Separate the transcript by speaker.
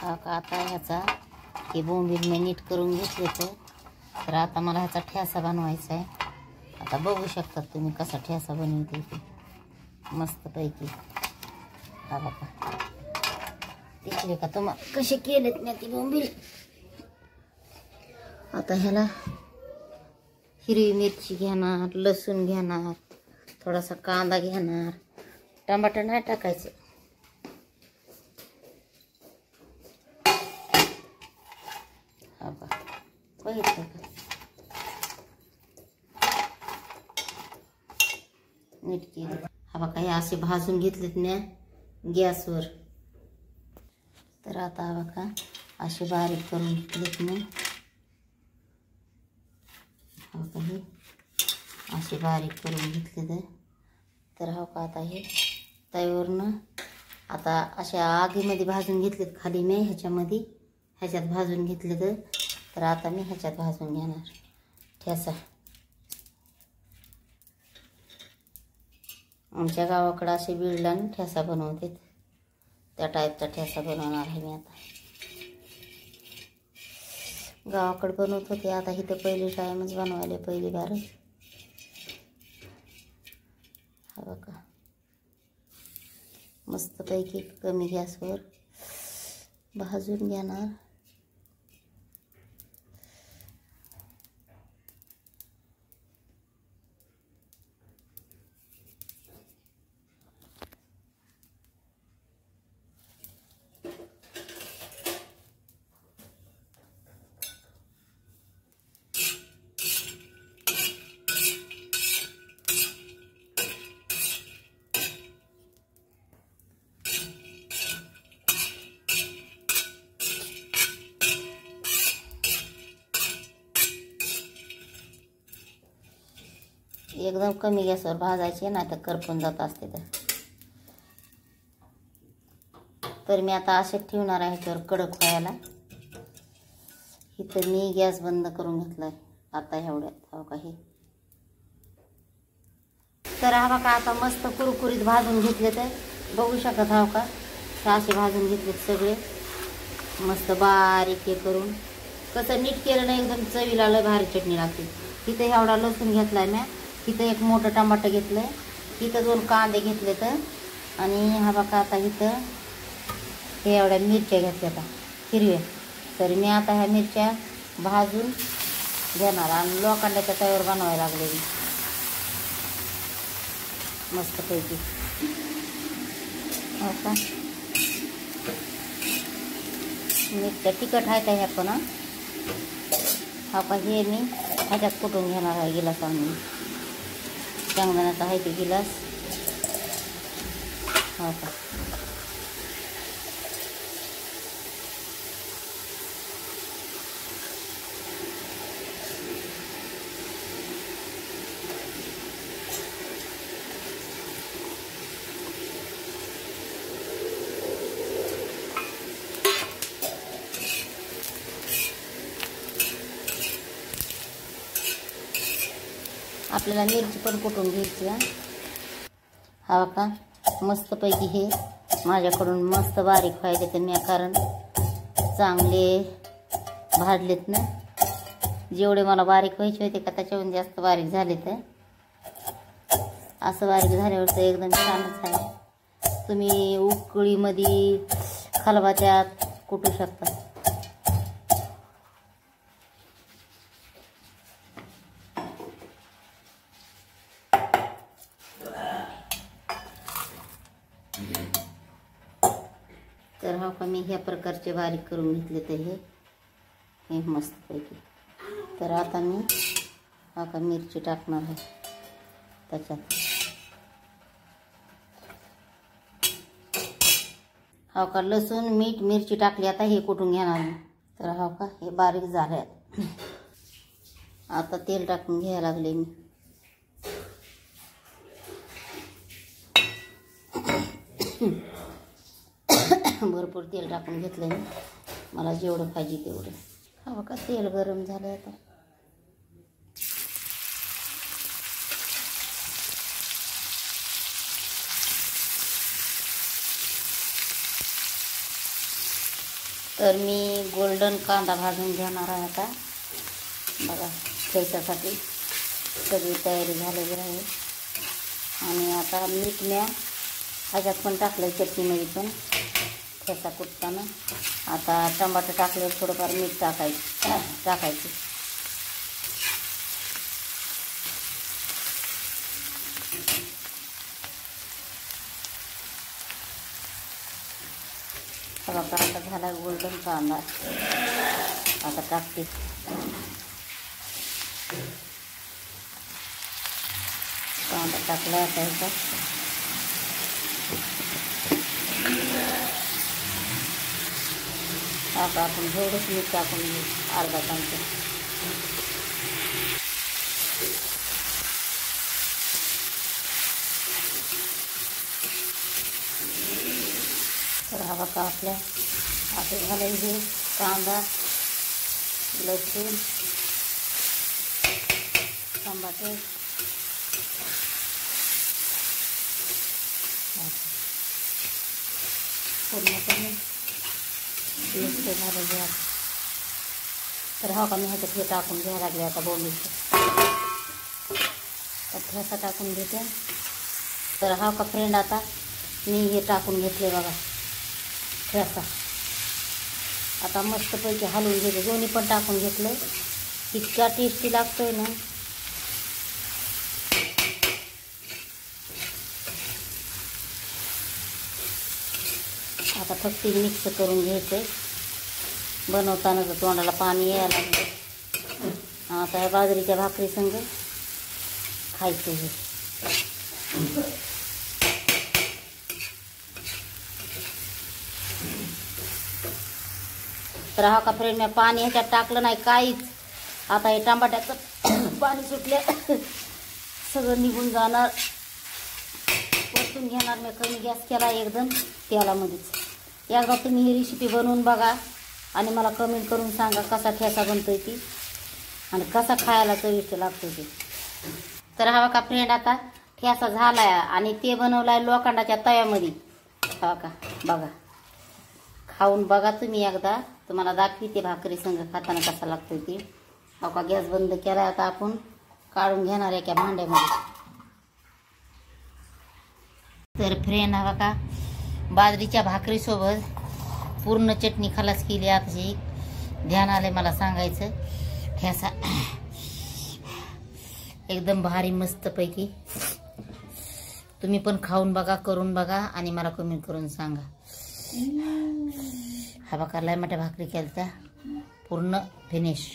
Speaker 1: हा का आता ह्याचा हे बोंबील मी नीट करून घेतले तर आता मला ह्याचा ठेसा बनवायचा आहे. आता बघू शकतात तुम्ही कसा ठेसा बनवते ते मस्तपैकी. हा बघा दिसले का तुम्हाला कसे केलेत मी ती बोंबील. आता ह्याला हिरवी मिरची घेणार, लसूण घेणार, थोडासा कांदा घेणार, टमाटर नाही टाकायचं. हा बघा बघितलं का नीट केलं. हा बघा हे असे भाजून घेतलेत ना गॅसवर. तर आता हा बघा असे बारीक करून घेतलेत ना. हा बघा हे असे बारीक करून घेतले तर हा का आता हे तव्यावरनं आता अशा आगीमध्ये भाजून घेतलेत खाली मी ह्याच्यात भाजून घेतले तर आता मी ह्याच्यात भाजून घेणार ठेसा. आमच्या गावाकडे असे बिळला ठेसा बनवतात त्या टाईपचा ठेसा बनवणार आहे मी आता. गावाकडे बनवत होते आता इथं पहिली टाईमच बनवायला पहिली बारच. हा बघा मस्तपैकी कमी गॅसवर भाजून घेणार. एकदम कमी गॅसवर भाजायचे नाही तर करपून जात असते तर मी आता असे ठेवणार आहे ह्याच्यावर कडक व्हायला. इथं मी गॅस बंद करून घेतलाय आता एवढ्यात. हो का हे तर हा बघा आता मस्त कुरकुरीत भाजून घेतले तर बघू शकत हो का असे भाजून घेतलेत सगळे मस्त बारीक हे करून. कसं नीट केलं नाही एकदम चवीला लय भारी चटणी लागते. इथं एवढा लसूण घेतलाय मी, इथं एक मोठं टमाटर घेतलंय, इथं 2 कांदे घेतले तर आणि हा बघा आता इथं हे एवढ्या मिरच्या घेतल्या आता हिरव्या. तर मी आता ह्या मिरच्या भाजून घेणार आणि लोखंडाच्या तव्यावर बनवायला लागले मी मस्तपैकी. हो का मिरच्या तिखट आहे का ह्या पण. हा का हे मी ह्याच्यात कुटून घेणार आहे गिलासाने. शेंगदाण्याचा आहे ते गिलास. हो का आपल्याला मिरची पण कुटून घ्यायची. हा बघा मस्तपैकी हे माझ्याकडून मस्त बारीक व्हायले तर मी कारण चांगले भाजलेत ना. जेवढे मला बारीक व्हायचे होते का त्याच्याहून जास्त बारीक झाले तर असं बारीक झाल्यावर तर एकदम छानच आहे. तुम्ही उकळीमध्ये खलबत्त्यात कुटू शकता. तर हा का मी ह्या प्रकारचे बारीक करून घेतले तर हे मस्तपैकी. तर आता मी हा का मिरची टाकणार आहे त्याच्यात. हा का लसूण मीठ मिरची टाकली आता हे कुटून घेणार मी. तर हा का हे बारीक झाले. आता तेल टाकून घ्यायला लागले मी. भरपूर तेल टाकून घेतलं मी मला जेवढं पाहिजे तेवढं. हा बघा तेल गरम झालं आता. तर मी गोल्डन कांदा भाजून घेणार आहे आता बघा. ठेच्यासाठी सगळी तयारी झालेली आहे. आणि आता मीठ म्या ह्याच्यात पण टाकलं, चटणीमध्ये पण ठेचा कुटताना. आता टमाटर टाकले, थोडंफार मीठ टाकायचं. बघा आता झाला गोल्डन कांदा. आता टाकते. कांदा टाकला आता ह्याच्यात. आता आपण थोडंच मीठ टाकून घेऊ, अर्धा चमचा. तर हा बघा आपल्या असे झाले हे कांदा, लसूण, टमाटे पूर्णपणे मिक्स झालेले आहेत. तर हा का मी ह्याच्यात हे टाकून घ्यायला लागले आता बोंबीचं. तर ठेचा टाकून घेते. तर हा का फ्रेंड आता मी हे टाकून घेतले बघा ठेचा. आता मस्तपैकी हलवून घेते. दोन्ही पण टाकून घेतलं. इतका टेस्टी लागतोय ना. आता फक्त मिक्स करून घ्यायचंय. बनवताना तर तोंडाला पाणी यायला लागलं. आता या बाजरीच्या भाकरी संग खायचं हे. तर हा का फ्रेंड मी पाणी ह्याच्यात टाकलं नाही काहीच. आता हे टमाट्याचं पाणी सुटले सगळं निघून जाणार. परतून घेणार मी. कमी गॅस केला एकदम तेलामध्येच. एकदा तुम्ही ही रेसिपी बनवून बघा आणि मला कमेंट करून सांगा कसा ठेचा बनतोय ती आणि कसा खायला चविष्ट लागतो ते. तर हा का फ्रेंड आता ठेचा झालाय आणि ते बनवलाय लोखंडाच्या तव्यामध्ये. हा का बघा, खाऊन बघा तुम्ही एकदा. तुम्हाला दाखवते भाकरी संग खाताना कसा लागतोय ते. हा का गॅस बंद केलाय. आता आपण काढून घेणार एका भांड्यामध्ये. तर फ्रेंड हा का बाजरीच्या भाकरीसोबत पूर्ण चटणी खलास केली. आताची ध्यान आले मला सांगायचं. ठेचा एकदम भारी मस्तपैकी. तुम्ही पण खाऊन बघा, करून बघा आणि मला कमेंट करून सांगा. हा बघा लय मोठ्या भाकरी केल्या पूर्ण फिनिश.